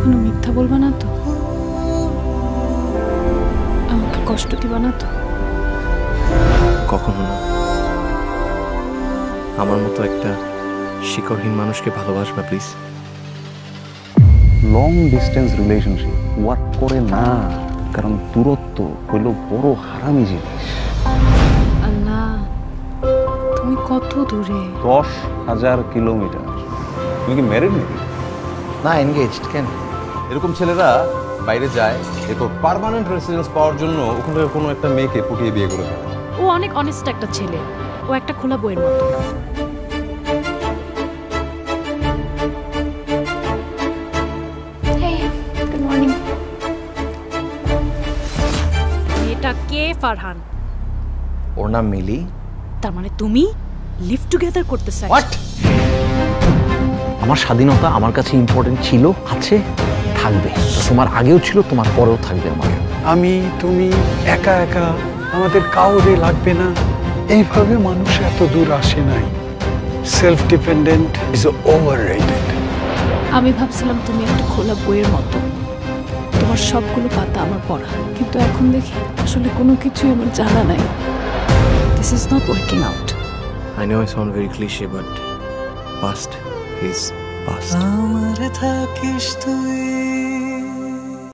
কখনো মিথ্যা বলবা না তো? আমাকে কষ্ট দিবা না তো? কখনো না। আমার মতো একটা শিকড়হীন মানুষকে ভালোবাসবা please. Long distance relationship work করে না, কারণ দূরত্ব হইল বড় হারামি জিনিস। আল্লাহ, তুমি কত দূরে? 10,000 কিলোমিটার। তুমি কি ম্যারিড নাকি? না, এনগেজড। কেন? এরকম ছেলেরা বাইরে যায় এরপর পার্মানেন্ট রেসিডেন্স পাওয়ার জন্য ওখানে কোনো একটা মেয়েকে পটিয়ে বিয়ে করে ফেলে। ও অনেক অনেস্ট একটা ছেলে, ও একটা খোলা বইয়ের মতো। Good morning. এটা কে? ফারহান। ওর নাম মিলি। তার মানে তুমি লিভ টুগেদার করতে চাও? হোয়াট? আমার স্বাধীনতা আমার কাছে ইম্পর্টেন্ট ছিল, আছে, থাকবে। তোমার আগেও ছিল, তোমার পরেও থাকবে। আমি তুমি একা একা, আমাদের কাউরে লাগবে না, এইভাবে মানুষ এত দূর আসে নাই। Self dependent is overrated. আমি ভাবছিলাম তুমি একটা খোলা বইয়ের মতো, তোমার সবগুলো পাতা আমার পড়া, কিন্তু এখন দেখি আসলে কোনো কিছুই আমার জানা নাই। This is not working out. I know I sound very cliche, but past is past. আমার থাকিস তুই